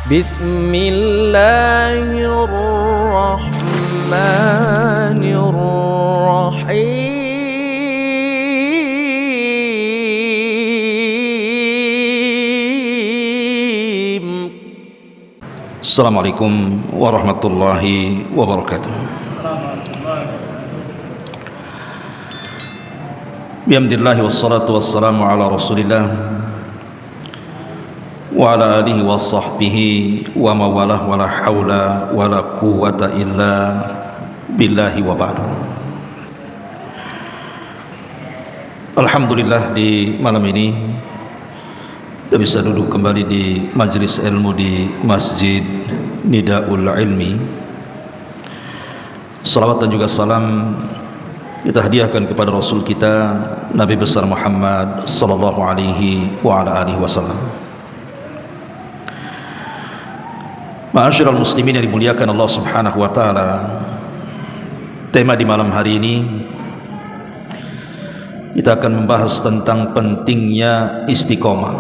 Bismillahirrahmanirrahim. Assalamualaikum warahmatullahi wabarakatuh. Bihamdillahi wassalatu wassalamu ala rasulillah wa ala alihi wa sahbihi wa mawalah wa la hawla wa la quwwata illa billahi wa ba'du. Alhamdulillah, di malam ini kita bisa duduk kembali di majlis ilmu di Masjid Nidaul Ilmi. Salawat dan juga salam kita hadiahkan kepada Rasul kita Nabi besar Muhammad sallallahu alaihi wa ala alihi wasallam. Ma'asyiral muslimin yang dimuliakan Allah Subhanahu wa taala, tema di malam hari ini kita akan membahas tentang pentingnya istiqomah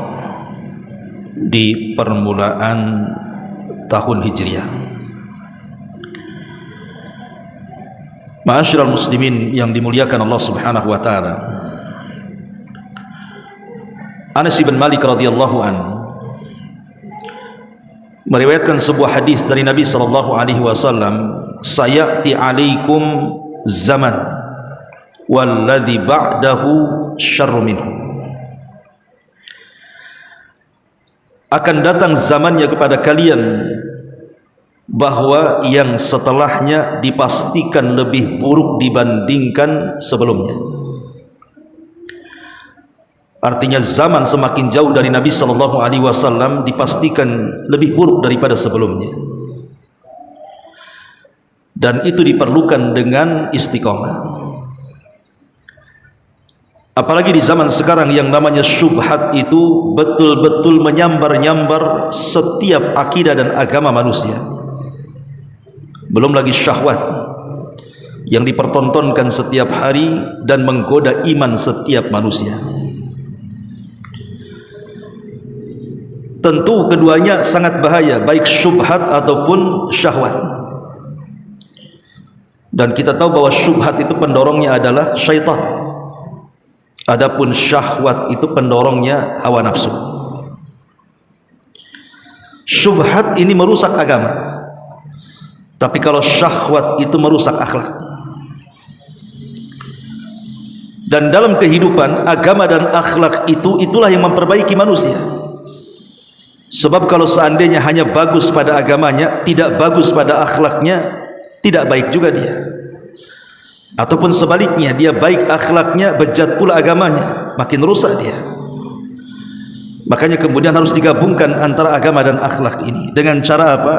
di permulaan tahun Hijriah. Ma'asyiral muslimin yang dimuliakan Allah Subhanahu wa taala, Anas bin Malik radhiyallahu an meriwayatkan sebuah hadis dari Nabi sallallahu alaihi wasallam, sayati alaikum zaman walladzi ba'dahu syarru minhu. Akan datang zamannya kepada kalian bahwa yang setelahnya dipastikan lebih buruk dibandingkan sebelumnya. Artinya zaman semakin jauh dari Nabi sallallahu alaihi wasallam dipastikan lebih buruk daripada sebelumnya. Dan itu diperlukan dengan istiqomah. Apalagi di zaman sekarang yang namanya syubhat itu betul-betul menyambar-nyambar setiap akidah dan agama manusia. Belum lagi syahwat yang dipertontonkan setiap hari dan menggoda iman setiap manusia. Tentu keduanya sangat bahaya, baik syubhat ataupun syahwat. Dan kita tahu bahwa syubhat itu pendorongnya adalah syaitan. Adapun syahwat itu pendorongnya hawa nafsu. Syubhat ini merusak agama, tapi kalau syahwat itu merusak akhlak. Dan dalam kehidupan, agama dan akhlak itulah yang memperbaiki manusia. Sebab kalau seandainya hanya bagus pada agamanya, tidak bagus pada akhlaknya, tidak baik juga dia. Ataupun sebaliknya, dia baik akhlaknya, bejat pula agamanya, makin rusak dia. Makanya kemudian harus digabungkan antara agama dan akhlak ini. Dengan cara apa?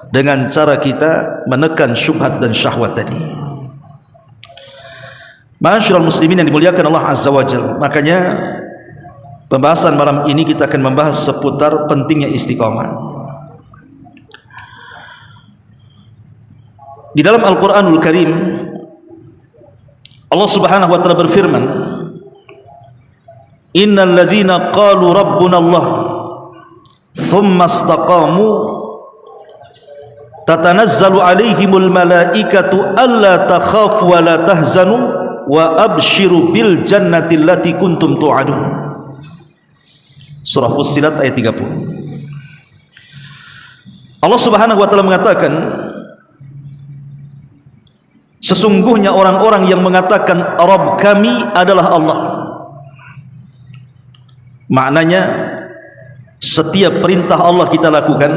Dengan cara kita menekan syubhat dan syahwat tadi. Ma'asyiral muslimin yang dimuliakan Allah Azza wa Jalla, makanya pembahasan malam ini kita akan membahas seputar pentingnya istiqomah. Di dalam Al-Quranul Karim, Allah Subhanahu wa taala berfirman, innal ladzina qalu rabbuna Allah thumma istaqamu tatanazzalu alaihimul malaikatu alla takhafu wa la tahzanu wa abshiru bil jannati allati kuntum tu'adun. Surah Fussilat ayat 30. Allah Subhanahu wa taala mengatakan, sesungguhnya orang-orang yang mengatakan Rabb kami adalah Allah, maknanya setiap perintah Allah kita lakukan,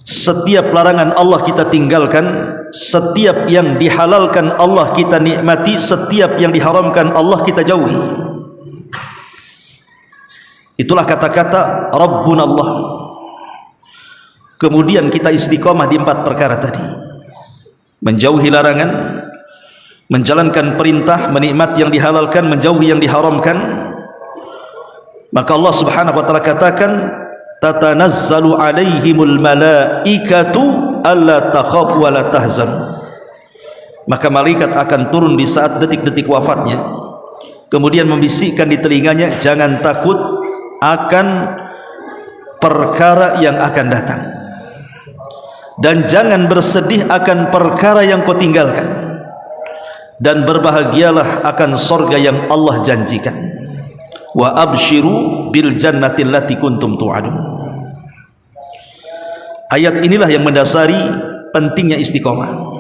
setiap larangan Allah kita tinggalkan, setiap yang dihalalkan Allah kita nikmati, setiap yang diharamkan Allah kita jauhi. Itulah kata-kata Rabbuna Allah. Kemudian kita istiqomah di 4 perkara tadi: menjauhi larangan, menjalankan perintah, menikmati yang dihalalkan, menjauhi yang diharamkan. Maka Allah Subhanahu wa taala katakan, tatanazzalu alaihimul malaikatu alla takhafu wa la tahzanu. Maka malaikat akan turun di saat detik-detik wafatnya, kemudian membisikkan di telinganya, jangan takut akan perkara yang akan datang, dan jangan bersedih akan perkara yang kau tinggalkan, dan berbahagialah akan sorga yang Allah janjikan. Wa abshiru bil jannati allati kuntum tu'adun. Ayat inilah yang mendasari pentingnya istiqomah.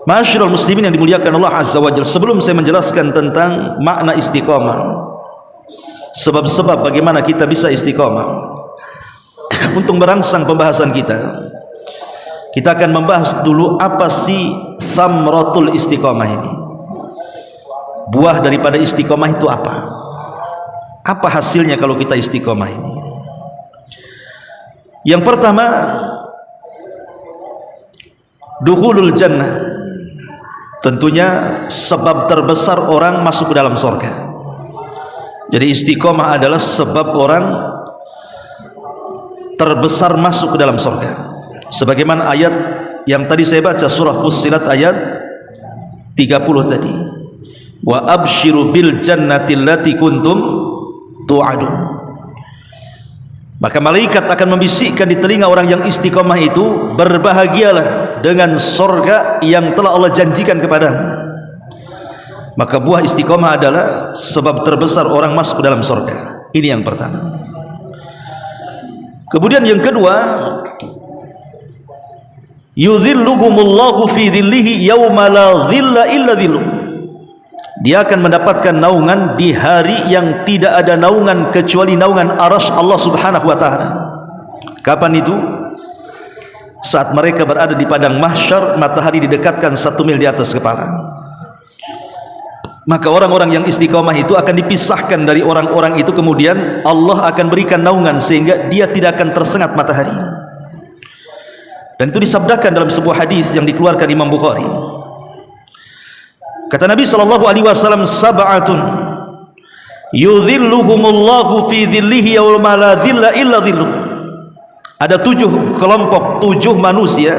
Ma'asyiral muslimin yang dimuliakan Allah Azza wa Jalla, sebelum saya menjelaskan tentang makna istiqomah, sebab-sebab bagaimana kita bisa istiqomah, untuk merangsang pembahasan kita akan membahas dulu apa sih thamratul istiqomah ini. Buah daripada istiqomah itu apa? Apa hasilnya kalau kita istiqomah ini? Yang pertama, dukhulul jannah. Tentunya sebab terbesar orang masuk ke dalam surga. Jadi istiqomah adalah sebab orang terbesar masuk ke dalam surga. Sebagaimana ayat yang tadi saya baca, surah Fussilat ayat 30 tadi. Wa abshiru bil jannati allati kuntum tu'adun. Maka malaikat akan membisikkan di telinga orang yang istiqomah itu, berbahagialah dengan surga yang telah Allah janjikan kepadamu. Maka buah istiqomah adalah sebab terbesar orang masuk ke dalam surga. Ini yang pertama. Kemudian yang kedua, yudhilluhumullahu fi dhillihi yawma la dhilla illa dhilluh. Dia akan mendapatkan naungan di hari yang tidak ada naungan kecuali naungan arasy Allah Subhanahu wa taala. Kapan itu? Saat mereka berada di padang mahsyar, matahari didekatkan 1 mil di atas kepala. Maka orang-orang yang istiqomah itu akan dipisahkan dari orang-orang itu, kemudian Allah akan berikan naungan sehingga dia tidak akan tersengat matahari. Dan itu disabdakan dalam sebuah hadis yang dikeluarkan Imam Bukhari. Kata Nabi SAW, sab'atun yudhilluhumullahu fi dhillihi yawma la dhilla illa dhilluh. Ada 7 kelompok, 7 manusia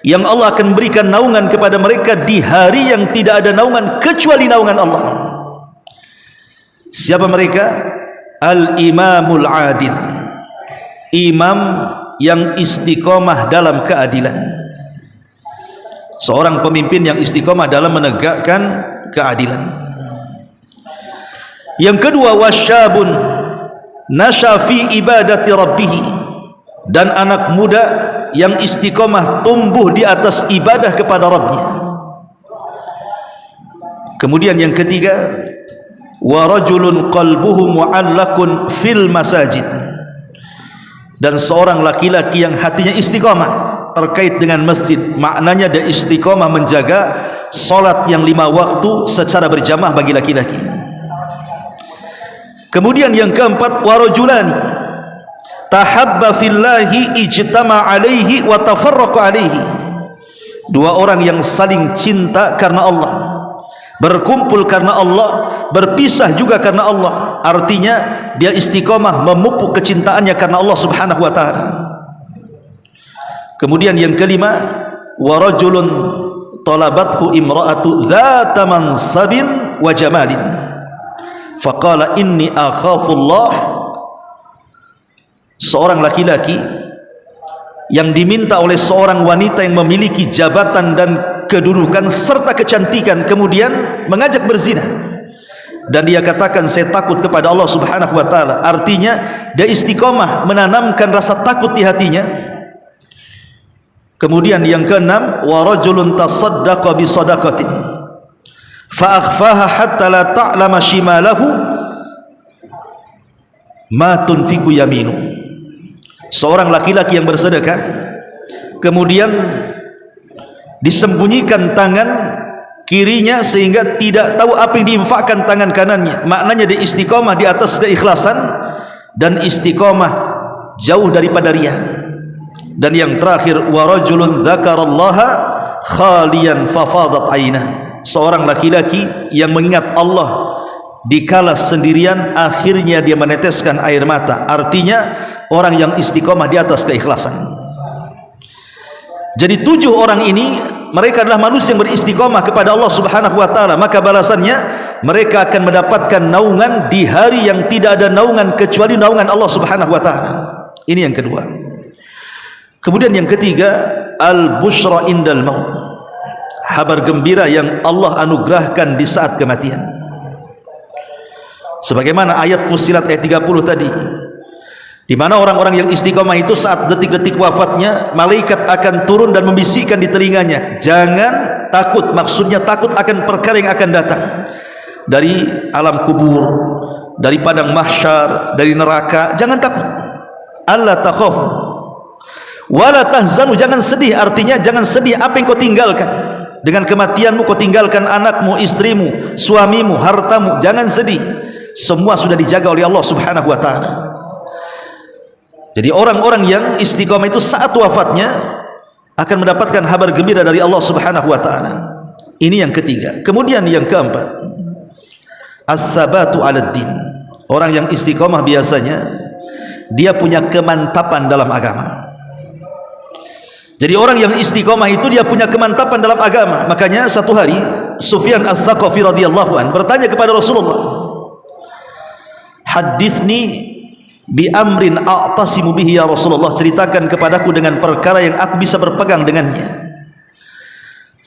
yang Allah akan berikan naungan kepada mereka di hari yang tidak ada naungan kecuali naungan Allah. Siapa mereka? Al-imamul adil, imam yang istiqomah dalam keadilan. Seorang pemimpin yang istiqomah dalam menegakkan keadilan. Yang kedua, wasyabun nasya fi ibadati rabbih, dan anak muda yang istiqomah tumbuh di atas ibadah kepada Rabbnya. Kemudian yang ketiga, wa rajulun qalbuhu mu'allakun fil masajid, dan seorang laki-laki yang hatinya istiqomah terkait dengan masjid. Maknanya dia istiqomah menjaga salat yang 5 waktu secara berjamaah bagi laki-laki. Kemudian yang keempat, warajulani tahabba fillahi ijtama alaihi wa tafarraqa alaihi. 2 orang yang saling cinta karena Allah, berkumpul karena Allah, berpisah juga karena Allah. Artinya dia istiqomah memupuk kecintaannya karena Allah Subhanahu wa taala. Kemudian yang kelima, wa rajulun talabathu imra'atu dzata mansabin wa jamalin faqala inni akhafullah. Seorang laki-laki yang diminta oleh seorang wanita yang memiliki jabatan dan kedudukan serta kecantikan, kemudian mengajak berzina, dan dia katakan saya takut kepada Allah Subhanahu wa taala. Artinya dia istiqomah menanamkan rasa takut di hatinya. Kemudian yang keenam, wa rajulun tasaddaqa bi shadaqatin fa akhfaha hatta la ta'lama shimalahu ma tunfiqu yaminu. Seorang laki-laki yang bersedekah kemudian disembunyikan tangan kirinya sehingga tidak tahu apa yang diinfakkan tangan kanannya. Maknanya dia istiqomah di atas keikhlasan dan istiqomah jauh daripada riya. Dan yang terakhir, wa rajulun dzakarallaha khaliyan fafadat ainah. Seorang laki-laki yang mengingat Allah dikala sendirian, akhirnya dia meneteskan air mata. Artinya orang yang istiqomah di atas keikhlasan. Jadi 7 orang ini, mereka adalah manusia yang beristiqomah kepada Allah Subhanahu wa taala, maka balasannya mereka akan mendapatkan naungan di hari yang tidak ada naungan kecuali naungan Allah Subhanahu wa taala. Ini yang kedua. Kemudian yang ketiga, al-busyra indal maut. Kabar gembira yang Allah anugerahkan di saat kematian. Sebagaimana ayat Fussilat ayat 30 tadi, di mana orang-orang yang istiqomah itu saat detik-detik wafatnya, malaikat akan turun dan membisikkan di telinganya, jangan takut, maksudnya takut akan perkara yang akan datang dari alam kubur, dari padang mahsyar, dari neraka. Jangan takut. Allah takhaf wala tahzanu, jangan sedih. Artinya jangan sedih apa yang kau tinggalkan. Dengan kematianmu kau tinggalkan anakmu, istrimu, suamimu, hartamu. Jangan sedih, semua sudah dijaga oleh Allah Subhanahu wa taala. Jadi orang-orang yang istiqomah itu saat wafatnya akan mendapatkan kabar gembira dari Allah Subhanahu wa taala. Ini yang ketiga. Kemudian yang keempat, as-sabatu 'alad din. Orang yang istiqomah biasanya dia punya kemantapan dalam agama. Jadi orang yang istiqomah itu dia punya kemantapan dalam agama. Makanya satu hari Sufyan Ats-Tsaqafi radhiyallahu anhu bertanya kepada Rasulullah, "Haditsni bi amrin a'tasimu bihi ya Rasulullah, ceritakan kepadaku dengan perkara yang aku bisa berpegang dengannya."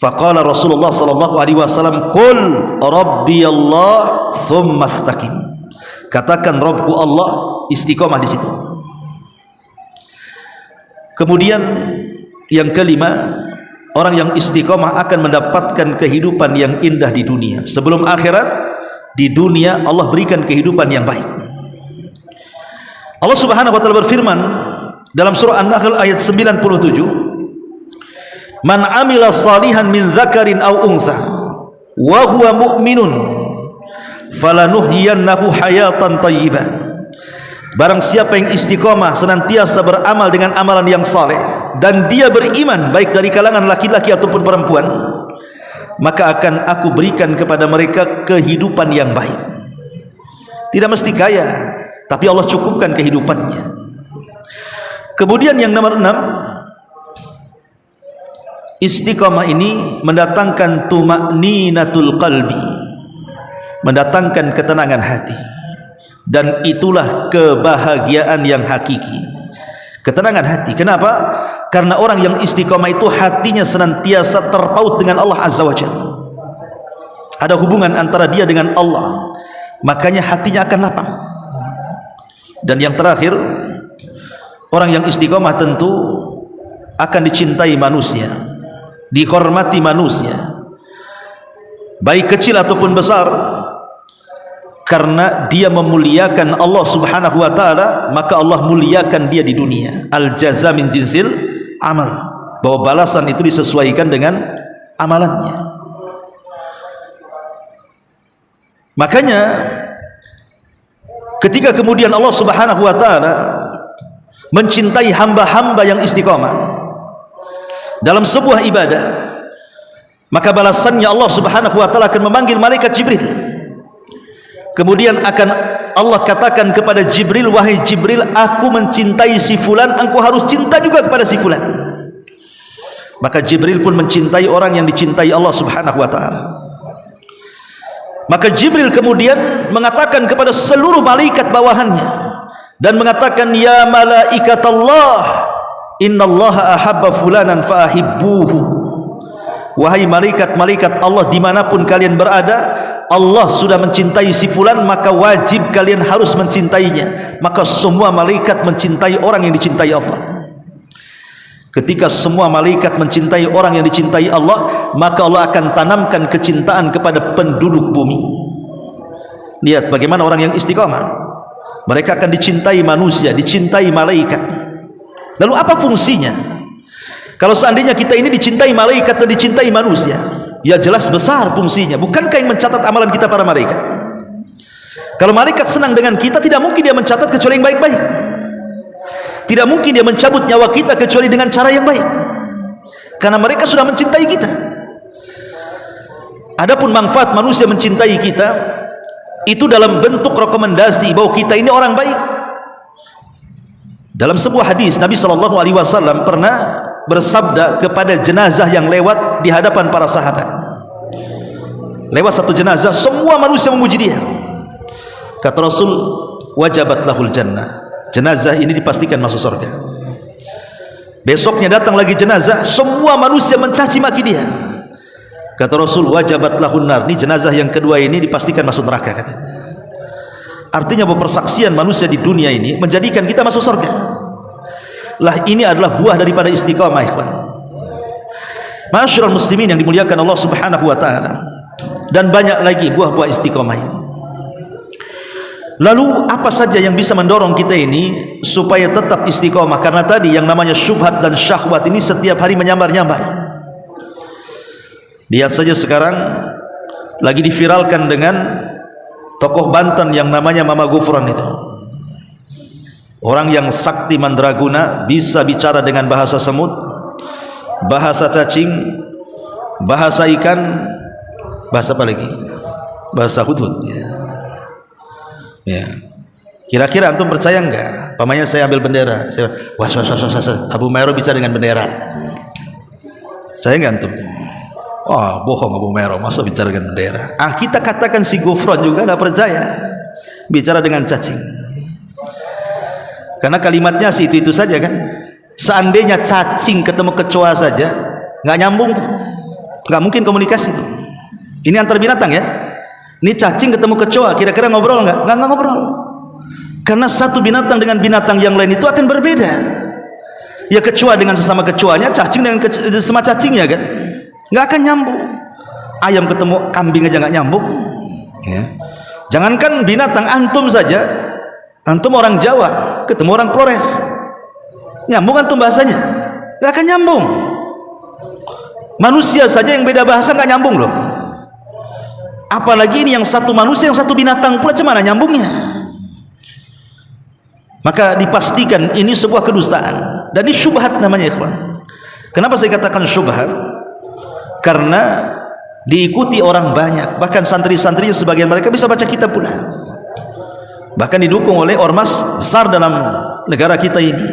Faqala Rasulullah sallallahu alaihi wasallam, "Qul rabbi Allah tsumma istaqim." Katakan Rabbku Allah, istiqomah di situ. Kemudian yang kelima, orang yang istiqomah akan mendapatkan kehidupan yang indah di dunia. Sebelum akhirat, di dunia Allah berikan kehidupan yang baik. Allah Subhanahu wa taala berfirman dalam surah An-Nahl ayat 97, "Man 'amila salihan min dzakarin aw untha wa huwa mu'minun falanuhyiyannahu hayatan thayyibah." Barang siapa yang istiqomah senantiasa beramal dengan amalan yang saleh dan dia beriman, baik dari kalangan laki-laki ataupun perempuan, maka akan aku berikan kepada mereka kehidupan yang baik. Tidak mesti kaya, tapi Allah cukupkan kehidupannya. Kemudian yang nomor 6, istiqamah ini mendatangkan tuma'ninatul qalbi, mendatangkan ketenangan hati, dan itulah kebahagiaan yang hakiki, ketenangan hati. Kenapa? Karena orang yang istiqamah itu hatinya senantiasa terpaut dengan Allah Azza wa Jalla, ada hubungan antara dia dengan Allah, makanya hatinya akan lapang. Dan yang terakhir, orang yang istiqomah tentu akan dicintai manusia, dihormati manusia, baik kecil ataupun besar, karena dia memuliakan Allah Subhanahu wa taala, maka Allah muliakan dia di dunia. Al jaza min jinsil amal, bahwa balasan itu disesuaikan dengan amalannya. Makanya ketika kemudian Allah Subhanahu wa taala mencintai hamba-hamba yang istiqamah dalam sebuah ibadah, maka balasannya Allah Subhanahu wa taala akan memanggil malaikat Jibril. Kemudian akan Allah katakan kepada Jibril, "Wahai Jibril, aku mencintai si fulan, engkau harus cinta juga kepada si fulan." Maka Jibril pun mencintai orang yang dicintai Allah Subhanahu wa taala. Maka Jibril kemudian mengatakan kepada seluruh malaikat bawahannya dan mengatakan, "Ya malaikat Allah, innallaha ahabba fulanan faahibbuhu." Wahai malaikat-malaikat Allah, dimanapun kalian berada, Allah sudah mencintai si fulan, maka wajib kalian harus mencintainya. Maka semua malaikat mencintai orang yang dicintai Allah. Ketika semua malaikat mencintai orang yang dicintai Allah, maka Allah akan tanamkan kecintaan kepada penduduk bumi. Lihat bagaimana orang yang istiqamah, mereka akan dicintai manusia, dicintai malaikat. Lalu apa fungsinya? Kalau seandainya kita ini dicintai malaikat dan dicintai manusia, ya jelas besar fungsinya. Bukankah yang mencatat amalan kita para malaikat? Kalau malaikat senang dengan kita, tidak mungkin dia mencatat kecuali yang baik-baik. Tidak mungkin dia mencabut nyawa kita kecuali dengan cara yang baik, karena mereka sudah mencintai kita. Adapun manfaat manusia mencintai kita itu dalam bentuk rekomendasi bahwa kita ini orang baik. Dalam sebuah hadis Nabi SAW pernah bersabda kepada jenazah yang lewat di hadapan para sahabat, lewat satu jenazah, semua manusia memuji dia. Kata Rasul, wajabat lahul jannah, jenazah ini dipastikan masuk surga. Besoknya datang lagi jenazah, semua manusia mencaci maki dia. Kata Rasul, wajabat lahun nar, ini jenazah yang kedua ini dipastikan masuk neraka katanya. Artinya bahwa persaksian manusia di dunia ini menjadikan kita masuk surga. Lah ini adalah buah daripada istiqamah, ikhwan. Ma'asyiral muslimin yang dimuliakan Allah Subhanahu wa taala. Dan banyak lagi buah-buah istiqamah ini. Lalu apa saja yang bisa mendorong kita ini supaya tetap istiqamah? Karena tadi yang namanya syubhat dan syahwat ini setiap hari menyambar-nyambar. Lihat saja sekarang lagi diviralkan dengan tokoh Banten yang namanya Mama Gufron itu. Orang yang sakti mandraguna, bisa bicara dengan bahasa semut, bahasa cacing, bahasa ikan, bahasa apa lagi? Bahasa hudhud. Ya. Kira-kira antum percaya enggak? Pamannya saya ambil bendera, saya Abu Mairo bicara dengan bendera. Saya enggak antum? Oh, bohong Abu Mairo, masa bicara dengan bendera? Kita katakan si Gufron juga enggak percaya bicara dengan cacing. Karena kalimatnya sih itu saja kan. Seandainya cacing ketemu kecoa saja enggak nyambung tuh. Enggak mungkin komunikasi tuh. Ini antar binatang ya. Ini cacing ketemu kecoa, kira-kira ngobrol enggak? Enggak ngobrol. Karena satu binatang dengan binatang yang lain itu akan berbeda. Ya kecoa dengan sesama kecoanya, cacing dengan sesama cacingnya kan, enggak akan nyambung. Ayam ketemu kambing aja enggak nyambung. Ya. Jangankan binatang, antum saja, antum orang Jawa ketemu orang Flores, nyambung antum bahasanya? Enggak akan nyambung. Manusia saja yang beda bahasa enggak nyambung loh. Apalagi ini yang satu manusia, yang satu binatang pula, cemana nyambungnya? Maka dipastikan ini sebuah kedustaan dan ini syubhat namanya, ikhwan. Kenapa saya katakan syubhat? Karena diikuti orang banyak, bahkan santri-santri sebagian mereka bisa baca kitab pula, bahkan didukung oleh ormas besar dalam negara kita ini,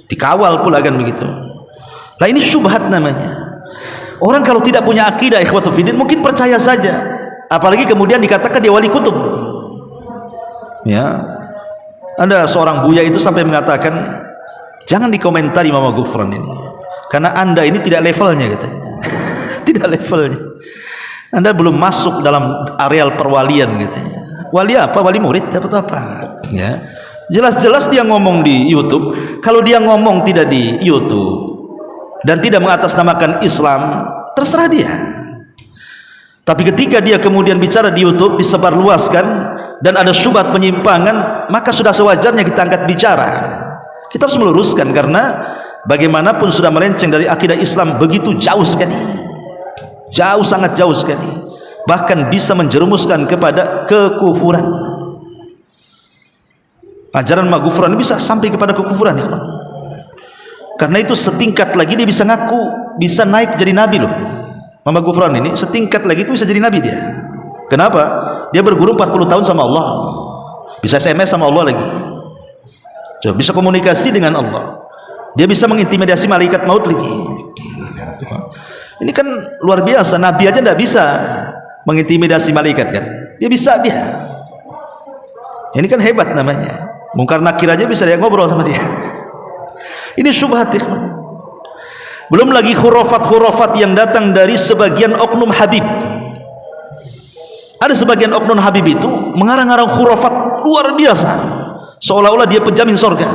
dikawal pula kan begitu. Nah ini syubhat namanya. Orang kalau tidak punya akidah, ikhwatu fiddin, mungkin percaya saja. Apalagi kemudian dikatakan dia wali kutub. Ya, ada seorang buya itu sampai mengatakan, jangan dikomentari Mama Gufron ini, karena anda ini tidak levelnya katanya. Tidak levelnya. Anda belum masuk dalam areal perwalian katanya. Wali apa? Wali murid atau apa? Ya, jelas-jelas dia ngomong di YouTube. Kalau dia ngomong tidak di YouTube dan tidak mengatasnamakan Islam, terserah dia. Tapi ketika dia kemudian bicara di YouTube, disebarluaskan dan ada syubhat penyimpangan, maka sudah sewajarnya kita angkat bicara. Kita harus meluruskan, karena bagaimanapun sudah melenceng dari akidah Islam begitu jauh sekali, jauh, sangat jauh sekali, bahkan bisa menjerumuskan kepada kekufuran. Ajaran Mama Gufron bisa sampai kepada kekufuran, ya, karena itu setingkat lagi dia bisa ngaku bisa naik jadi nabi loh. Mama Gufron ini setingkat lagi itu bisa jadi nabi dia. Kenapa? Dia berguru 40 tahun sama Allah, bisa SMS sama Allah lagi, coba, bisa komunikasi dengan Allah, dia bisa mengintimidasi malaikat maut lagi. Ini kan luar biasa. Nabi aja tidak bisa mengintimidasi malaikat kan, dia bisa dia. Ini kan hebat namanya. Mungkar nakir aja bisa dia ngobrol sama dia. Ini syubhat, ikhwan. Belum lagi khurafat-khurafat yang datang dari sebagian oknum Habib. Ada sebagian oknum Habib itu mengarang-arang khurafat luar biasa, seolah-olah dia penjamin surga.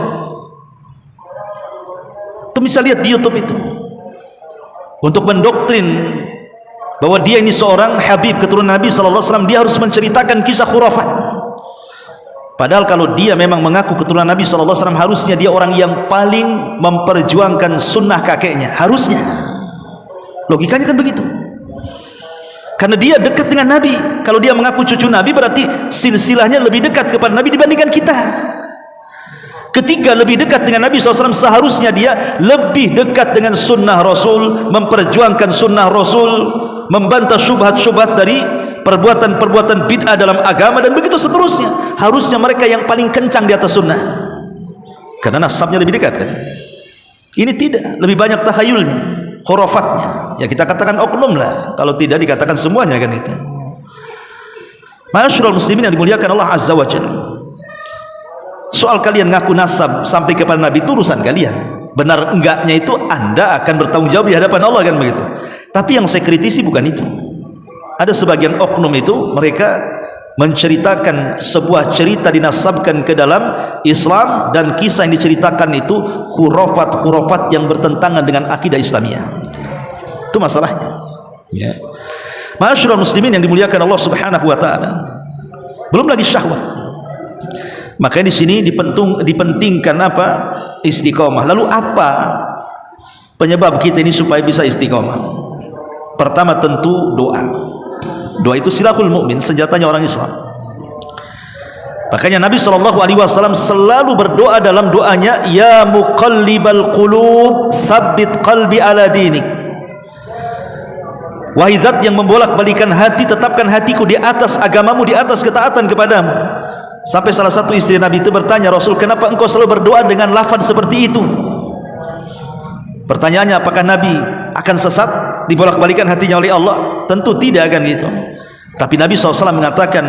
Itu bisa lihat di YouTube itu, untuk mendoktrin bahwa dia ini seorang Habib keturunan Nabi SAW, dia harus menceritakan kisah khurafat. Padahal kalau dia memang mengaku keturunan Nabi SAW, harusnya dia orang yang paling memperjuangkan sunnah kakeknya, harusnya. Logikanya kan begitu. Karena dia dekat dengan Nabi. Kalau dia mengaku cucu Nabi, berarti silsilahnya lebih dekat kepada Nabi dibandingkan kita. Ketika lebih dekat dengan Nabi SAW, seharusnya dia lebih dekat dengan sunnah Rasul, memperjuangkan sunnah Rasul, membantah syubhat-syubhat dari perbuatan-perbuatan bid'ah dalam agama, dan begitu seterusnya. Harusnya mereka yang paling kencang di atas sunnah, karena nasabnya lebih dekat kan. Ini tidak, lebih banyak takhayulnya, khurafatnya. Ya kita katakan oknum lah, kalau tidak dikatakan semuanya kan itu. Ma'asyiral muslimin yang dimuliakan Allah Azza wa Jalla, soal kalian ngaku nasab sampai kepada Nabi itu urusan kalian. Benar enggaknya itu Anda akan bertanggung jawab di hadapan Allah, kan begitu. Tapi yang saya kritisi bukan itu. Ada sebagian oknum itu mereka menceritakan sebuah cerita dinasabkan ke dalam Islam, dan kisah yang diceritakan itu khurafat yang bertentangan dengan akidah Islamiyah. Itu masalahnya, ya. Ma'asyiral muslimin yang dimuliakan Allah Subhanahu wa taala. Belum lagi syahwat. Makanya di sini dipentingkan apa? Istiqomah. Lalu apa penyebab kita ini supaya bisa istiqomah? Pertama tentu doa. Doa itu silahul mukmin, senjatanya orang Islam. Makanya Nabi SAW selalu berdoa dalam doanya, ya muqallibal qulub tsabbit qalbi ala dinik. Wahai zat yang membolak-balikan hati, tetapkan hatiku di atas agamamu, di atas ketaatan kepadamu. Sampai salah satu istri Nabi itu bertanya, Rasul, kenapa engkau selalu berdoa dengan lafaz seperti itu? Pertanyaannya, apakah Nabi akan sesat, dibolak-balikan hatinya oleh Allah? Tentu tidak, kan gitu. Tapi Nabi SAW mengatakan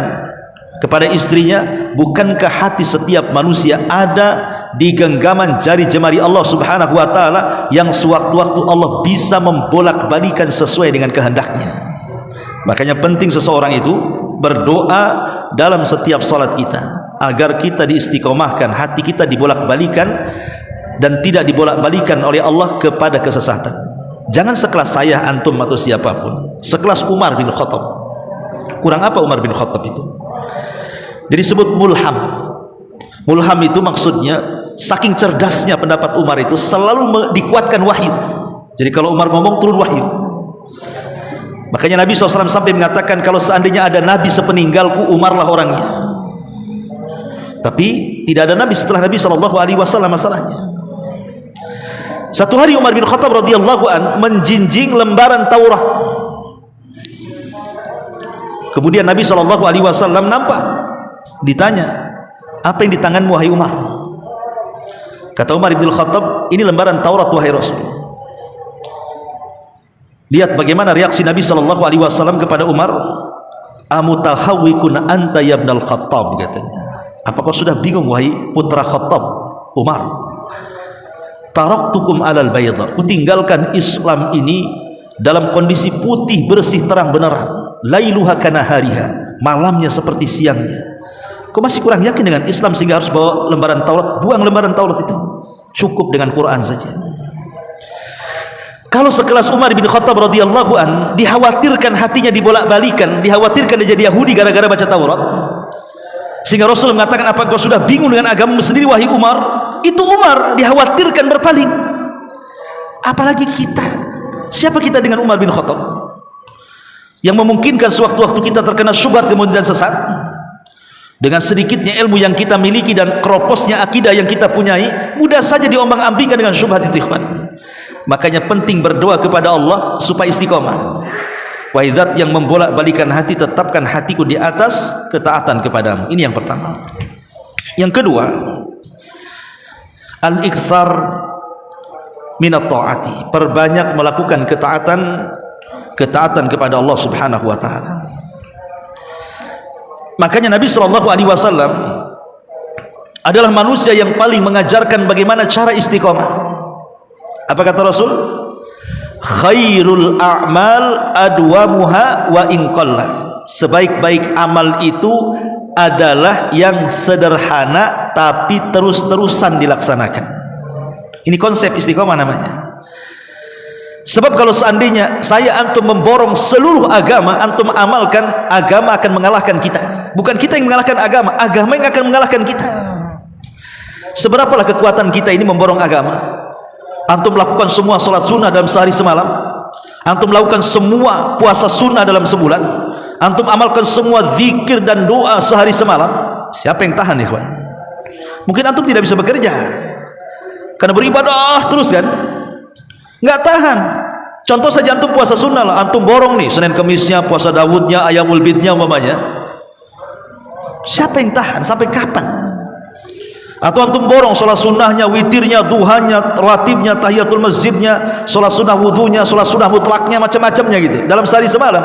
kepada istrinya, bukankah hati setiap manusia ada di genggaman jari jemari Allah Subhanahu wa taala yang sewaktu-waktu Allah bisa membolak-balikan sesuai dengan kehendaknya. Makanya penting seseorang itu berdoa dalam setiap salat kita agar kita diistiqomahkan, hati kita dibolak-balikan dan tidak dibolak-balikan oleh Allah kepada kesesatan. Jangan sekelas saya, antum atau siapapun, sekelas Umar bin Khattab. Kurang apa Umar bin Khattab itu? Jadi disebut mulham. Mulham itu maksudnya saking cerdasnya pendapat Umar itu selalu dikuatkan wahyu. Jadi kalau Umar ngomong turun wahyu. Makanya Nabi SAW sampai mengatakan, kalau seandainya ada Nabi sepeninggalku, Umarlah orangnya. Tapi tidak ada Nabi setelah Nabi SAW masalahnya. Satu hari Umar bin Khattab radhiyallahu an menjinjing lembaran Taurat. Kemudian Nabi SAW nampak, ditanya, apa yang di tanganmu wahai Umar? Kata Umar bin Khattab, ini lembaran Taurat wahai Rasul. Lihat bagaimana reaksi Nabi SAW kepada Umar. Amutahawwikun anta ya ibnal Khattab, katanya. Apa kau sudah bingung wahai putra Khattab, Umar? Taraktukum alal bayda, kutinggalkan Islam ini dalam kondisi putih bersih terang benerang. Lailuha kanahariha, malamnya seperti siangnya. Kau masih kurang yakin dengan Islam sehingga harus bawa lembaran Taurat? Buang lembaran Taurat itu, cukup dengan Quran saja. Kalau sekelas Umar bin Khattab radhiyallahu an dikhawatirkan hatinya dibolak-balikan, dikhawatirkan dia jadi Yahudi gara-gara baca Taurat, sehingga Rasul mengatakan, apa kau sudah bingung dengan agamamu sendiri wahai Umar? Itu Umar dikhawatirkan berpaling. Apalagi kita, siapa kita dengan Umar bin Khattab yang memungkinkan sewaktu-waktu kita terkena syubhat kemudian sesat? Dengan sedikitnya ilmu yang kita miliki dan keroposnya akidah yang kita punyai, mudah saja diombang-ambingkan dengan syubhat itu, ikhwan. Makanya penting berdoa kepada Allah supaya istiqomah. Wahai zat yang membolak-balikan hati, tetapkan hatiku di atas ketaatan kepadamu. Ini yang pertama. Yang kedua, al-iktsar minat ta'ati, perbanyak melakukan ketaatan kepada Allah Subhanahu wa taala. Makanya Nabi SAW adalah manusia yang paling mengajarkan bagaimana cara istiqomah. Apa kata Rasul? Khairul a'mal adwamuha wa in qalla. Sebaik-baik amal itu adalah yang sederhana tapi terus-terusan dilaksanakan. Ini konsep istiqomah namanya. Sebab kalau seandainya saya antum memborong seluruh agama, antum amalkan, agama akan mengalahkan kita. Bukan kita yang mengalahkan agama, agama yang akan mengalahkan kita. Seberapalah kekuatan kita ini memborong agama? Antum melakukan semua sholat sunnah dalam sehari semalam, antum melakukan semua puasa sunnah dalam sebulan, antum amalkan semua zikir dan doa sehari semalam. Siapa yang tahan, ikhwan? Mungkin antum tidak bisa bekerja karena beribadah terus, kan? Nggak tahan. Contoh saja antum puasa sunnah lah, antum borong nih Senin Kemisnya, puasa Dawudnya, Ayamul Bidnya umpamanya. Siapa yang tahan? Sampai kapan? Atau antum borong sholat sunnahnya, witirnya, duhanya, rawatibnya, tahiyatul masjidnya, sholat sunnah wudhunya, sholat sunnah mutlaknya, macam-macamnya gitu dalam sehari semalam.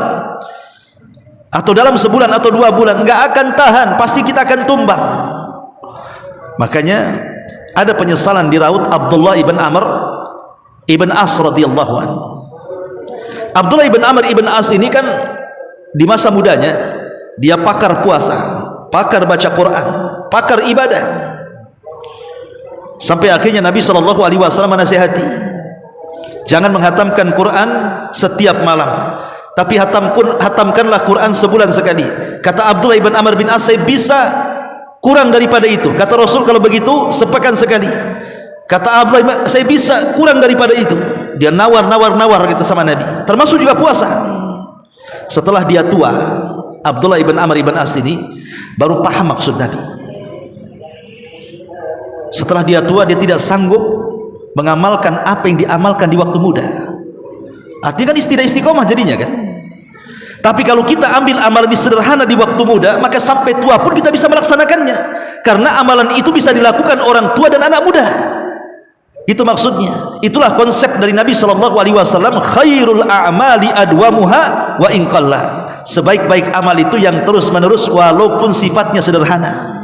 atau dalam sebulan atau 2 bulan, nggak akan tahan, pasti kita akan tumbang. Makanya ada penyesalan di raut Abdullah ibn Amr ibn As radhiyallahu anhu. Abdullah ibn Amr ibn As ini kan di masa mudanya dia pakar puasa, pakar baca Quran, pakar ibadah, sampai akhirnya Nabi SAW menasihati, jangan menghatamkan Quran setiap malam, tapi hatamkanlah Quran sebulan sekali. Kata Abdullah ibn Amr bin As, saya bisa kurang daripada itu. Kata Rasul, kalau begitu sepekan sekali. Kata Abdullah, saya bisa kurang daripada itu. Dia nawar kita sama Nabi, termasuk juga puasa. Setelah dia tua, Abdullah ibn Amr ibn As ini baru paham maksud Nabi. Setelah dia tua, dia tidak sanggup mengamalkan apa yang diamalkan di waktu muda. Artinya kan tidak istiqomah jadinya kan. Tapi kalau kita ambil amalan sederhana di waktu muda, maka sampai tua pun kita bisa melaksanakannya, karena amalan itu bisa dilakukan orang tua dan anak muda. Itu maksudnya. Itulah konsep dari Nabi SAW, khairul a'mali adwamuha wa in qalla. Sebaik-baik amal itu yang terus menerus walaupun sifatnya sederhana.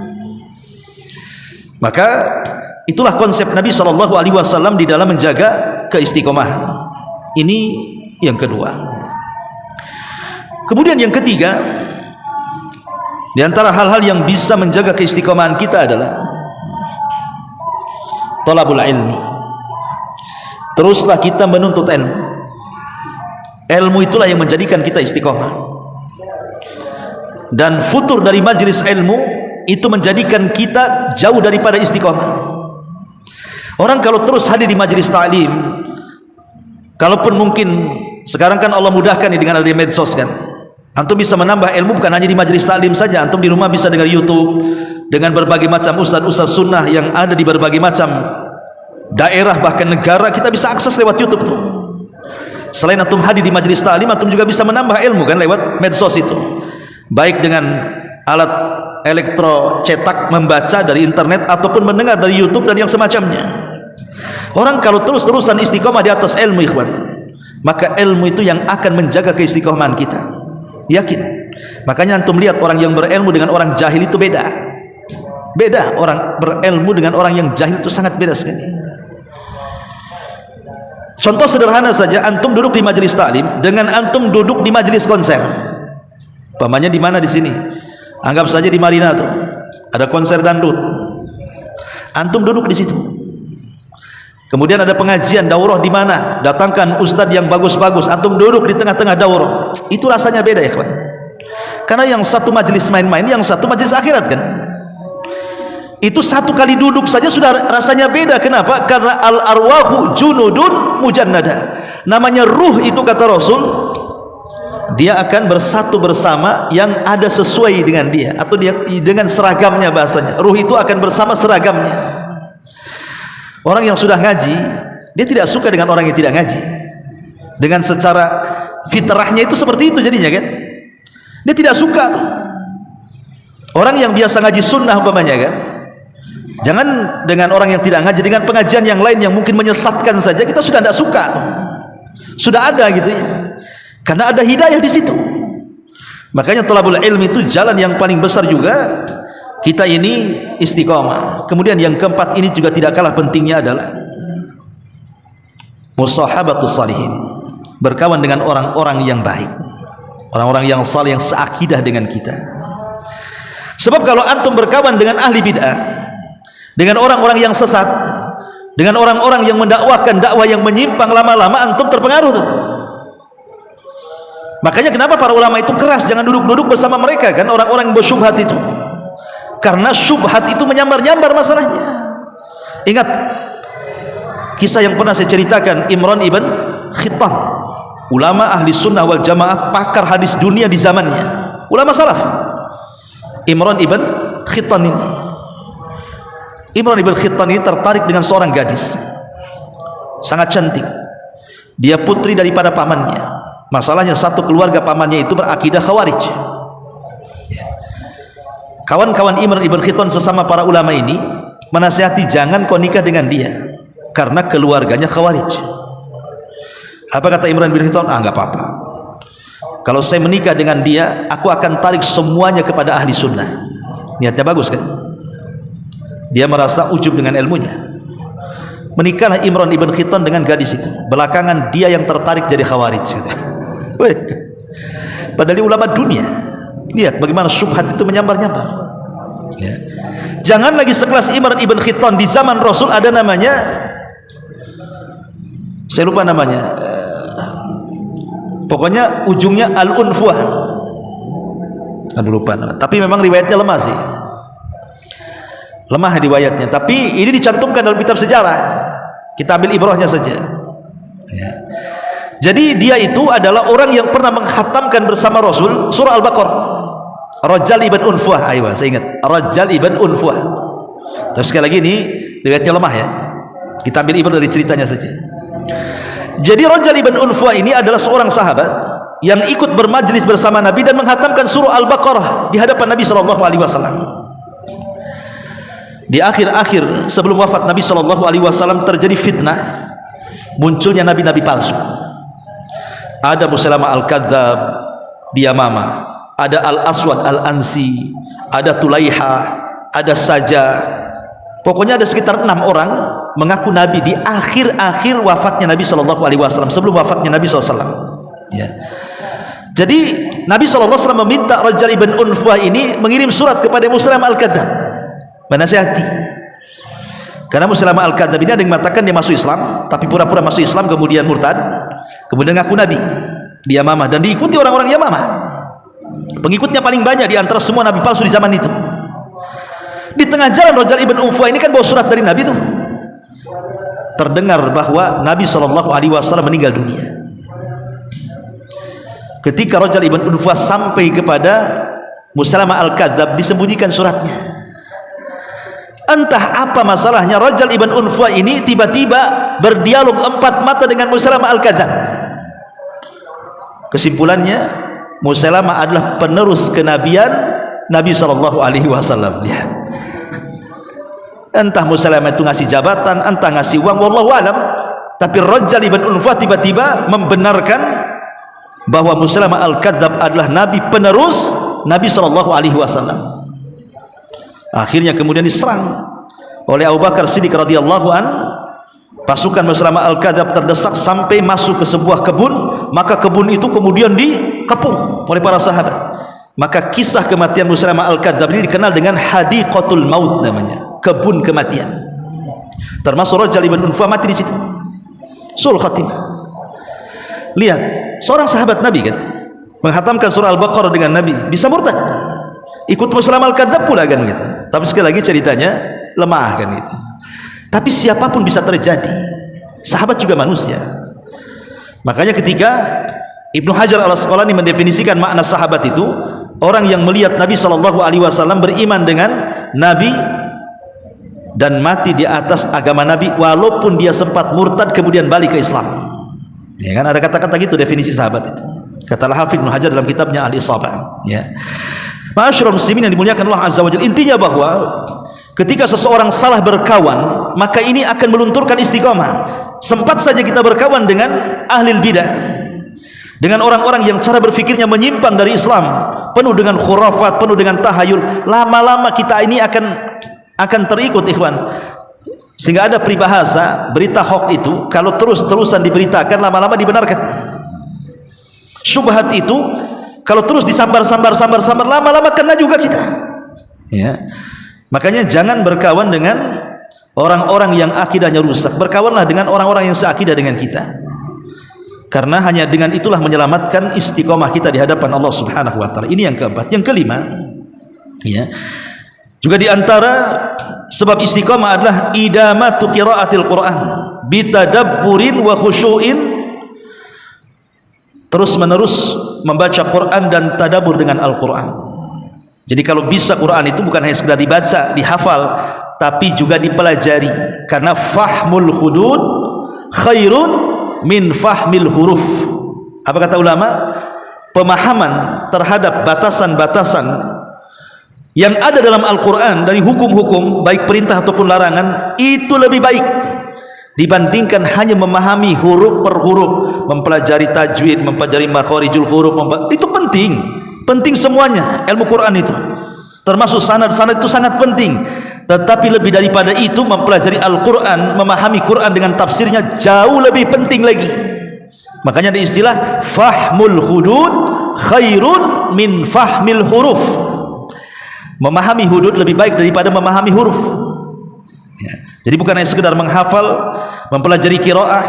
Maka itulah konsep Nabi SAW di dalam menjaga keistiqomahan. Ini yang kedua. Kemudian yang ketiga, di antara hal-hal yang bisa menjaga keistiqomahan kita adalah talabul ilmi. Teruslah kita menuntut ilmu. Ilmu itulah yang menjadikan kita istiqomah. Dan futur dari majelis ilmu itu menjadikan kita jauh daripada istiqomah. Orang kalau terus hadir di majelis ta'lim, kalaupun mungkin sekarang kan Allah mudahkan nih dengan adanya medsos kan, antum bisa menambah ilmu bukan hanya di majelis ta'lim saja, antum di rumah bisa dengar YouTube dengan berbagai macam ustaz-ustaz sunnah yang ada di berbagai macam daerah, bahkan negara, kita bisa akses lewat YouTube tuh. Selain antum hadir di majelis ta'lim, antum juga bisa menambah ilmu kan lewat medsos itu, baik dengan alat elektro cetak, membaca dari internet, ataupun mendengar dari YouTube dan yang semacamnya. Orang kalau terus-terusan istiqomah di atas ilmu, ikhwan, maka ilmu itu yang akan menjaga keistiqomahan kita. Yakin. Makanya antum lihat orang yang berilmu dengan orang jahil itu beda. Beda, orang berilmu dengan orang yang jahil itu sangat beda sekali. Contoh sederhana saja, antum duduk di majelis ta'lim dengan antum duduk di majelis konser. Pamannya di mana di sini? Anggap saja di Marina tuh ada konser dangdut. Antum duduk di situ. Kemudian ada pengajian daurah di mana? Datangkan ustadz yang bagus-bagus. Antum duduk di tengah-tengah daurah. Itu rasanya beda ya kawan. Karena yang satu majelis main-main, yang satu majelis akhirat kan. Itu satu kali duduk saja sudah rasanya beda. Kenapa? Karena al-arwahu junudun mujannada. Namanya ruh itu, kata Rasul, dia akan bersatu bersama yang ada sesuai dengan dia, atau dia dengan seragamnya bahasanya. Ruh itu akan bersama seragamnya. Orang yang sudah ngaji, dia tidak suka dengan orang yang tidak ngaji. Dengan secara fitrahnya itu seperti itu jadinya kan. Dia tidak suka tuh. Orang yang biasa ngaji sunnah umpamanya kan, jangan dengan orang yang tidak ngaji, dengan pengajian yang lain yang mungkin menyesatkan saja kita sudah tidak suka, sudah ada gitu ya, karena ada hidayah di situ. Makanya talabul ilmi itu jalan yang paling besar juga kita ini istiqomah. Kemudian yang keempat ini juga tidak kalah pentingnya adalah musahabatus salihin, berkawan dengan orang-orang yang baik, orang-orang yang saleh, yang seakidah dengan kita. Sebab kalau antum berkawan dengan ahli bid'ah, dengan orang-orang yang sesat, dengan orang-orang yang mendakwahkan dakwah yang menyimpang, lama-lama antum terpengaruh tuh. Makanya kenapa para ulama itu keras jangan duduk-duduk bersama mereka kan, orang-orang yang bersyubhat itu. Karena syubhat itu menyambar-nyambar masalahnya. Ingat kisah yang pernah saya ceritakan, Imran ibn Khittan, ulama ahli sunnah wal jamaah, pakar hadis dunia di zamannya, ulama salaf. Imran ibn Khittan ini, Imran ibn Khittan ini tertarik dengan seorang gadis sangat cantik. Dia putri daripada pamannya. Masalahnya satu keluarga pamannya itu berakidah Khawarij. Kawan-kawan Imran ibn Khittan sesama para ulama ini menasihati jangan kau nikah dengan dia karena keluarganya Khawarij. Apa kata Imran ibn Khittan? Enggak apa-apa. kalau saya menikah dengan dia, aku akan tarik semuanya kepada ahli sunnah. Niatnya bagus kan? Dia merasa ujub dengan ilmunya. Menikahlah Imran ibn Khitan dengan gadis itu. Belakangan dia yang tertarik jadi khawarij gitu. Padahal ulama dunia. Lihat bagaimana syubhat itu menyambar-nyambar ya. Jangan lagi sekelas Imran ibn Khitan. Di zaman Rasul ada namanya, saya lupa namanya, pokoknya ujungnya Al-Unfuah, aduh lupa nama. Tapi memang riwayatnya lemah sih, lemah riwayatnya, tapi ini dicantumkan dalam kitab sejarah, kita ambil ibrahnya saja ya. Jadi dia itu adalah orang yang pernah menghatamkan bersama Rasul surah Al-Baqarah. Rajal ibn Unfuah, ayo saya ingat, Rajal ibn Unfuah. Tapi sekali lagi ini riwayatnya lemah ya, kita ambil ibrah dari ceritanya saja. Jadi Rajal ibn Unfuah ini adalah seorang sahabat yang ikut bermajlis bersama Nabi dan menghatamkan surah Al-Baqarah di hadapan Nabi SAW. Di akhir-akhir sebelum wafat Nabi SAW terjadi fitnah, munculnya nabi-nabi palsu. Ada Musailamah Al-Kadzab di Yamamah, ada Al-Aswad Al-Ansi, ada Tulaiha, ada Saja. Pokoknya ada sekitar 6 orang mengaku Nabi di akhir-akhir wafatnya Nabi SAW, sebelum wafatnya Nabi SAW ya. Jadi Nabi SAW meminta Rajal ibn Unfuah ini mengirim surat kepada Musailamah Al-Kadzab menasihati, karena Musailamah Al-Kadzab ini ada yang mengatakan dia masuk Islam tapi pura-pura masuk Islam kemudian murtad, kemudian ngaku Nabi di Yamamah dan diikuti orang-orang Yamamah. Pengikutnya paling banyak di antara semua nabi palsu di zaman itu. Di tengah jalan Rajal ibn Unfuah ini kan bawa surat dari Nabi tuh, terdengar bahwa Nabi SAW meninggal dunia. Ketika Rajal ibn Unfuah sampai kepada Musailamah Al-Kadzab, disembunyikan suratnya. Entah apa masalahnya, Rajal ibn Unfuah ini tiba-tiba berdialog 4 mata dengan Musailamah Al-Kadzab. Kesimpulannya, Musailamah adalah penerus kenabian Nabi SAW. Lihat, entah Musailamah itu ngasih jabatan, entah ngasih uang, wallahu alam, tapi Rajal ibn Unfuah tiba-tiba membenarkan bahwa Musailamah Al-Kadzab adalah nabi penerus Nabi SAW. Akhirnya kemudian diserang oleh Abu Bakar Siddiq radhiyallahu an. Pasukan Musailamah Al-Kadzab terdesak sampai masuk ke sebuah kebun, maka kebun itu kemudian dikepung oleh para sahabat. Maka kisah kematian Musailamah Al-Kadzab ini dikenal dengan Hadiqatul Maut, namanya kebun kematian. Termasuk Rajal ibn Unfuah mati di situ, sul khatimah. Lihat, seorang sahabat Nabi kan menghatamkan surah Al-Baqarah dengan Nabi, bisa murtad, ikut Musailamah Al-Kadzab pula kan gitu. Tapi sekali lagi ceritanya lemah kan gitu. Tapi siapapun bisa terjadi, sahabat juga manusia. Makanya ketika Ibnu Hajar Al-Asqalani mendefinisikan makna sahabat itu, orang yang melihat Nabi SAW beriman dengan Nabi dan mati di atas agama Nabi walaupun dia sempat murtad kemudian balik ke Islam. Ya kan, ada kata-kata gitu definisi sahabat itu. Kata Al-Hafidz Ibnu Hajar dalam kitabnya Al-Isabah ya. Ma'asyiral muslimin yang dimuliakan Allah Azza wa Jalla, intinya bahwa ketika seseorang salah berkawan, maka ini akan melunturkan istiqomah. Sempat saja kita berkawan dengan ahli bidah, dengan orang-orang yang cara berfikirnya menyimpang dari Islam, penuh dengan khurafat, penuh dengan tahayul, lama-lama kita ini akan terikut, ikhwan. Sehingga ada peribahasa, berita hoax itu kalau terus-terusan diberitakan, lama-lama dibenarkan. Syubhat itu kalau terus disambar-sambar, lama-lama kena juga kita ya. Makanya jangan berkawan dengan orang-orang yang akidahnya rusak. Berkawanlah dengan orang-orang yang seakidah dengan kita, karena hanya dengan itulah menyelamatkan istiqomah kita di hadapan Allah Subhanahu wa taala. Ini yang keempat. Yang kelima ya, juga di antara sebab istiqomah adalah idamatu qiraatil Quran bitadabburin wa khusyu'in, terus menerus membaca Quran dan tadabbur dengan Al-Quran. Jadi kalau bisa Quran itu bukan hanya sekedar dibaca, dihafal, tapi juga dipelajari, karena fahmul hudud khairun min fahmil huruf. Apa kata ulama? Pemahaman terhadap batasan-batasan yang ada dalam Al-Quran dari hukum-hukum baik perintah ataupun larangan itu lebih baik dibandingkan hanya memahami huruf per huruf, mempelajari tajwid, mempelajari makharijul huruf. Itu penting semuanya. Ilmu Quran itu termasuk sanad itu sangat penting, tetapi lebih daripada itu mempelajari Al-Quran, memahami Quran dengan tafsirnya jauh lebih penting lagi. Makanya ada istilah fahmul hudud khairun min fahmil huruf. Memahami hudud lebih baik daripada memahami huruf ya. Jadi bukan hanya sekedar menghafal, mempelajari qiraah,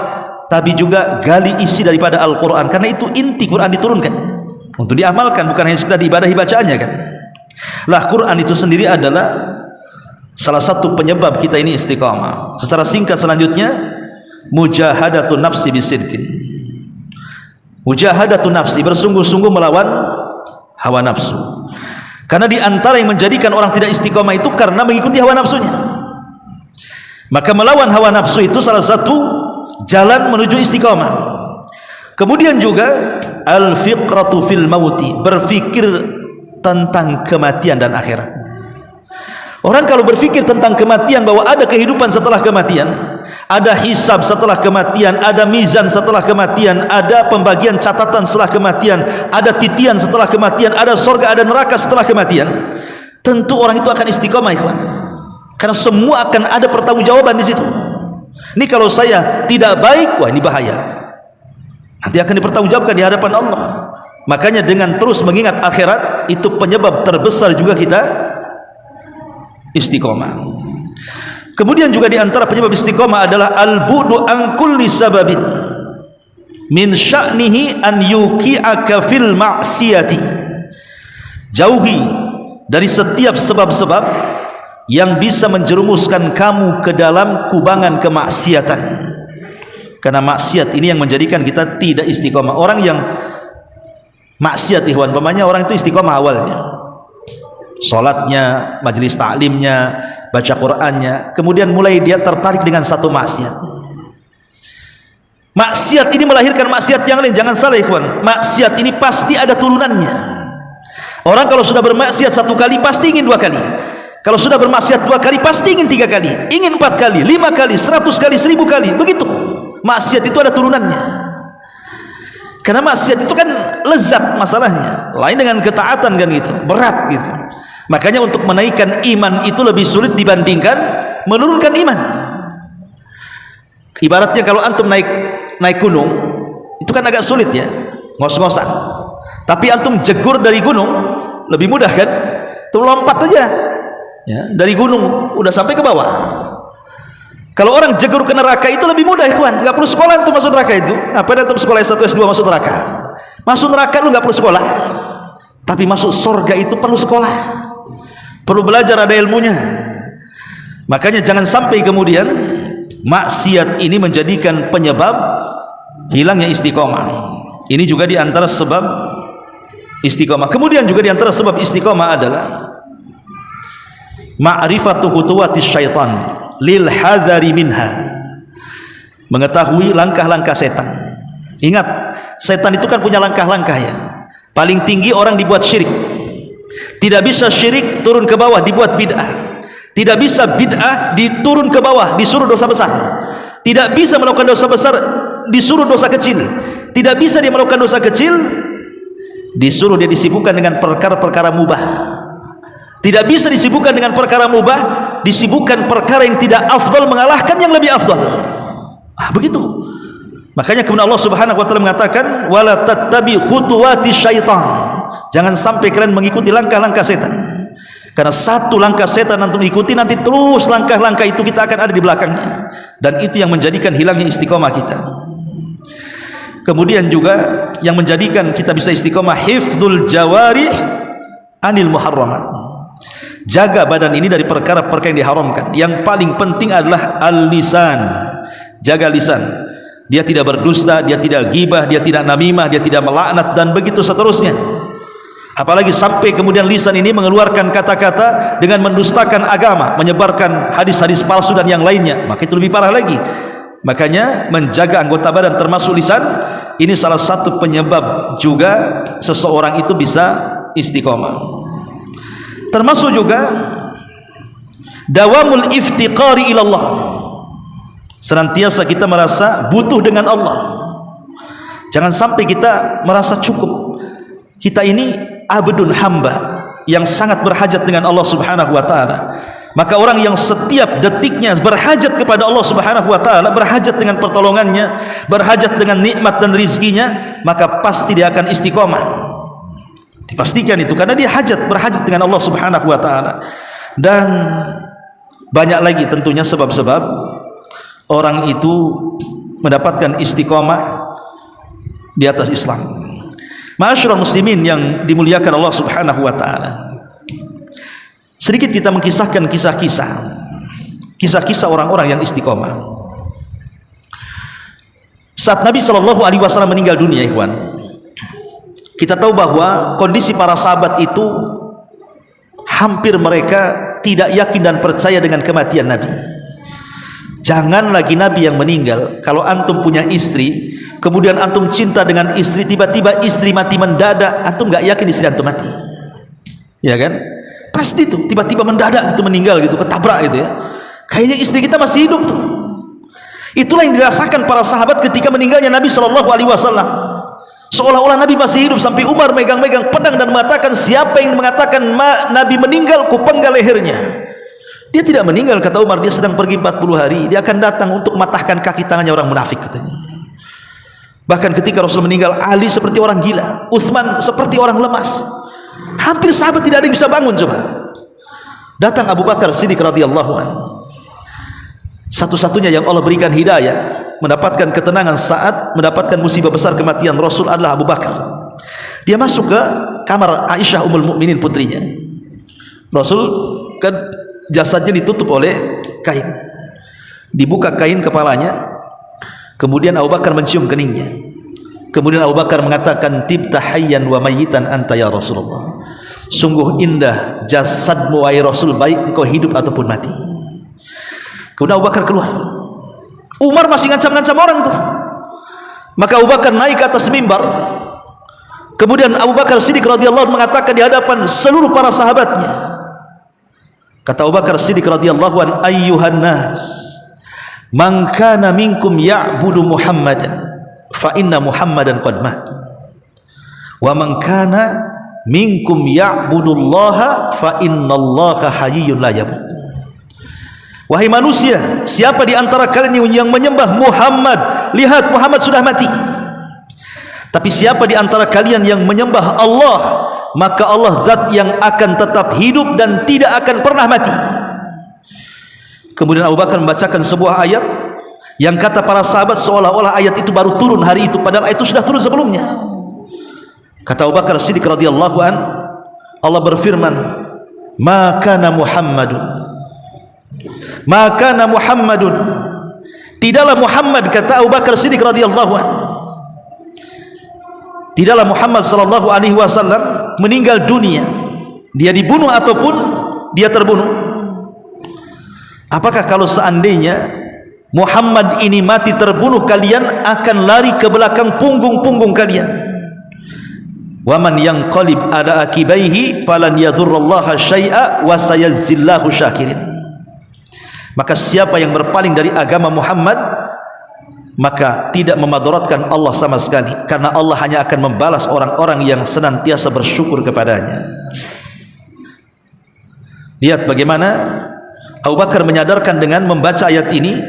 tapi juga gali isi daripada Al-Quran, karena itu inti Quran diturunkan untuk diamalkan, bukan hanya sekedar diibadahi bacaannya kan. Lah Quran itu sendiri adalah salah satu penyebab kita ini istiqamah. Secara singkat selanjutnya, mujahadatun nafsi bisidqin. Mujahadatun nafsi, bersungguh-sungguh melawan hawa nafsu. Karena di antara yang menjadikan orang tidak istiqamah itu karena mengikuti hawa nafsunya. Maka melawan hawa nafsu itu salah satu jalan menuju istiqamah. Kemudian juga al-fiqratu fil mauti, berfikir tentang kematian dan akhirat. Orang kalau berfikir tentang kematian, bahwa ada kehidupan setelah kematian, ada hisab setelah kematian, ada mizan setelah kematian, ada pembagian catatan setelah kematian, ada titian setelah kematian, ada surga, ada neraka setelah kematian, tentu orang itu akan istiqamah, ikhwan. Karena semua akan ada pertanggungjawaban di situ. Ini kalau saya tidak baik, wah ini bahaya. Nanti akan dipertanggungjawabkan di hadapan Allah. Makanya dengan terus mengingat akhirat, itu penyebab terbesar juga kita istiqomah. Kemudian juga di antara penyebab istiqomah adalah al-bu'du an kulli sababin min sya'nihi an yuqi'aka fil ma'siyati. Jauhi dari setiap sebab-sebab yang bisa menjerumuskan kamu ke dalam kubangan kemaksiatan. Karena maksiat ini yang menjadikan kita tidak istiqomah. Orang yang maksiat, ikhwan, pemanya orang itu istiqomah awalnya, salatnya, majelis taklimnya, baca Qur'annya, kemudian mulai dia tertarik dengan satu maksiat. Maksiat ini melahirkan maksiat yang lain. Jangan salah, ikhwan, maksiat ini pasti ada turunannya. Orang kalau sudah bermaksiat satu kali pasti ingin dua kali. Kalau sudah bermaksiat dua kali pasti ingin tiga kali, ingin 4 kali, 5 kali, 100 kali, 1000 kali. Begitu. Maksiat itu ada turunannya. Karena maksiat itu kan lezat masalahnya, lain dengan ketaatan kan gitu, berat gitu. Makanya untuk menaikkan iman itu lebih sulit dibandingkan menurunkan iman. Ibaratnya kalau antum naik gunung, itu kan agak sulit ya, ngos-ngosan. Tapi antum jegur dari gunung lebih mudah kan? Tuh lompat aja. Ya, dari gunung udah sampai ke bawah. Kalau orang jegur ke neraka itu lebih mudah, ikhwan. Nggak perlu sekolah untuk masuk neraka itu. Apa ada untuk sekolah S1 S2 masuk neraka? Masuk neraka lu nggak perlu sekolah. Tapi masuk surga itu perlu sekolah. Perlu belajar, ada ilmunya. Makanya jangan sampai kemudian maksiat ini menjadikan penyebab hilangnya istiqomah. Ini juga di antara sebab istiqomah. Kemudian juga di antara sebab istiqomah adalah ma'rifatu khutuwatis syaitan lil hadari minha, mengetahui langkah-langkah setan. Ingat, setan itu kan punya langkah-langkah ya. Paling tinggi orang dibuat syirik. Tidak bisa syirik turun ke bawah dibuat bid'ah. Tidak bisa bid'ah diturun ke bawah disuruh dosa besar. Tidak bisa melakukan dosa besar disuruh dosa kecil. Tidak bisa dia melakukan dosa kecil disuruh dia disibukkan dengan perkara-perkara mubah. Tidak bisa disibukkan dengan perkara mubah, disibukkan perkara yang tidak afdal mengalahkan yang lebih afdal. Begitu. Makanya kemudian Allah Subhanahu wa taala mengatakan wala tattabi khutuwati syaitan. Jangan sampai kalian mengikuti langkah-langkah setan. Karena satu langkah setan antum ikuti, nanti terus langkah-langkah itu kita akan ada di belakangnya. Dan itu yang menjadikan hilangnya istiqomah kita. Kemudian juga yang menjadikan kita bisa istiqomah hifdzul jawarih anil muharramat. Jaga badan ini dari perkara-perkara yang diharamkan. Yang paling penting adalah al-lisan. Jaga lisan. Dia tidak berdusta, dia tidak ghibah, dia tidak namimah, dia tidak melaknat, dan begitu seterusnya. Apalagi sampai kemudian lisan ini mengeluarkan kata-kata dengan mendustakan agama, menyebarkan hadis-hadis palsu dan yang lainnya, maka itu lebih parah lagi. Makanya menjaga anggota badan termasuk lisan, ini salah satu penyebab juga seseorang itu bisa istiqomah. Termasuk juga dawamul iftiqari ilallah, Senantiasa kita merasa butuh dengan Allah. Jangan sampai kita merasa cukup. Kita ini abdun hamba yang sangat berhajat dengan Allah Subhanahu wa taala. Maka orang yang setiap detiknya berhajat kepada Allah Subhanahu wa taala, berhajat dengan pertolongannya, berhajat dengan nikmat dan rizkinya, maka pasti dia akan istiqomah. Dipastikan itu, karena dia berhajat dengan Allah Subhanahu wa taala. Dan banyak lagi tentunya sebab-sebab orang itu mendapatkan istiqomah di atas Islam. Ma'asyiral muslimin yang dimuliakan Allah Subhanahu wa taala. Sedikit kita mengkisahkan kisah-kisah orang-orang yang istiqomah. Saat Nabi SAW meninggal dunia, ikhwan, kita tahu bahwa kondisi para sahabat itu hampir mereka tidak yakin dan percaya dengan kematian Nabi. Jangan lagi Nabi yang meninggal. Kalau antum punya istri, kemudian antum cinta dengan istri, tiba-tiba istri mati mendadak, antum gak yakin istri antum mati, ya kan? Pasti tuh tiba-tiba mendadak gitu, meninggal gitu, ketabrak gitu ya. Kayaknya istri kita masih hidup tuh. Itulah yang dirasakan para sahabat ketika meninggalnya Nabi SAW. Seolah-olah Nabi masih hidup, sampai Umar megang-megang pedang dan mengatakan, siapa yang mengatakan Nabi meninggal, ku penggal lehernya. Dia tidak meninggal, kata Umar, dia sedang pergi 40 hari. Dia akan datang untuk mematahkan kaki tangannya orang munafik, katanya. Bahkan ketika Rasul meninggal, Ali seperti orang gila, Utsman seperti orang lemas. Hampir sahabat tidak ada yang bisa bangun. Coba datang Abu Bakar Siddiq radhiyallahu anhu, satu-satunya yang Allah berikan hidayah, mendapatkan ketenangan saat mendapatkan musibah besar kematian Rasul adalah Abu Bakar. Dia masuk ke kamar Aisyah Ummul Mukminin, putrinya. Rasul kan jasadnya ditutup oleh kain, dibuka kain kepalanya, kemudian Abu Bakar mencium keningnya. Kemudian Abu Bakar mengatakan, tibta hayyan wa mayyitan anta ya Rasulullah. Sungguh indah jasadmu wahai Rasul, baik engkau hidup ataupun mati. Kemudian Abu Bakar keluar. Umar masih ngancam-ngancam orang tuh. Maka Abu Bakar naik ke atas mimbar. Kemudian Abu Bakar Siddiq radhiyallahu anhu mengatakan di hadapan seluruh para sahabatnya. Kata Abu Bakar Siddiq radhiyallahu anhu, ayyuhan nas, man kana minkum ya'budu Muhammadan fa inna Muhammadan qad mat, wa man kana minkum ya'budullaha fa innallaha hayyun la yamut. Wahai manusia, siapa di antara kalian yang menyembah Muhammad, lihat Muhammad sudah mati. Tapi siapa di antara kalian yang menyembah Allah, maka Allah zat yang akan tetap hidup dan tidak akan pernah mati. Kemudian Abu Bakar membacakan sebuah ayat yang kata para sahabat seolah-olah ayat itu baru turun hari itu, padahal ayat itu sudah turun sebelumnya. Kata Abu Bakar Siddiq radhiyallahu an, Allah berfirman, maka Muhammadun, tidaklah Muhammad, kata Abu Bakar Siddiq radhiyallahu an, tidaklah Muhammad sallallahu alaihi wasallam meninggal dunia, dia dibunuh ataupun dia terbunuh. Apakah kalau seandainya Muhammad ini mati terbunuh, kalian akan lari ke belakang punggung-punggung kalian? Waman yanqalib ala akibaihi falan yadhurrallaha syai'a wa sayazzillahu syakirin. Maka siapa yang berpaling dari agama Muhammad, maka tidak memadaratkan Allah sama sekali, karena Allah hanya akan membalas orang-orang yang senantiasa bersyukur kepadanya. Lihat bagaimana Abu Bakar menyadarkan dengan membaca ayat ini,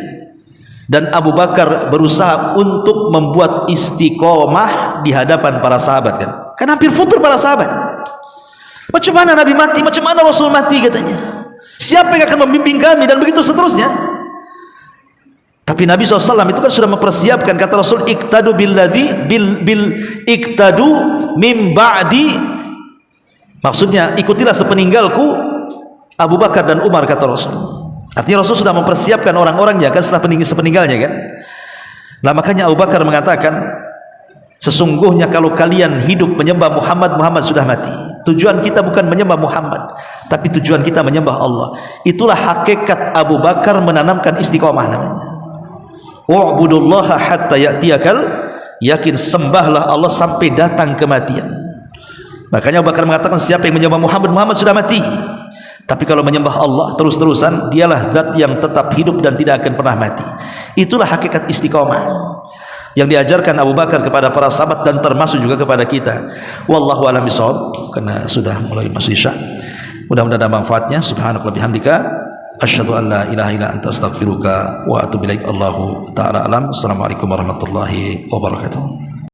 dan Abu Bakar berusaha untuk membuat istiqomah di hadapan para sahabat. Kan hampir futur para sahabat. Macam mana Nabi mati, macam mana Rasul mati, katanya. Siapa yang akan membimbing kami, dan begitu seterusnya. Tapi Nabi SAW itu kan sudah mempersiapkan, kata Rasul, iktadu iktadu mim ba'di, maksudnya ikutilah sepeninggalku Abu Bakar dan Umar, kata Rasul. Artinya Rasul sudah mempersiapkan orang-orangnya kan setelah sepeninggalnya kan. Nah makanya Abu Bakar mengatakan, sesungguhnya kalau kalian hidup menyembah Muhammad, Muhammad sudah mati. Tujuan kita bukan menyembah Muhammad, tapi tujuan kita menyembah Allah. Itulah hakikat Abu Bakar menanamkan istiqomah namanya. U'budullaha hatta ya'tiyakal yakin, sembahlah Allah sampai datang kematian. Makanya Abu Bakar mengatakan, siapa yang menyembah Muhammad, Muhammad sudah mati. Tapi kalau menyembah Allah terus-terusan, dialah zat yang tetap hidup dan tidak akan pernah mati. Itulah hakikat istiqomah yang diajarkan Abu Bakar kepada para sahabat dan termasuk juga kepada kita. Wallahu a'lam bishawab, karena sudah mulai masuk isya. Mudah-mudahan ada manfaatnya. Subhanakallahumma bihamdika asyhadu an la ilaha illa anta astaghfiruka wa atubu ilaik. Allahu taala alam. Assalamualaikum warahmatullahi wabarakatuh.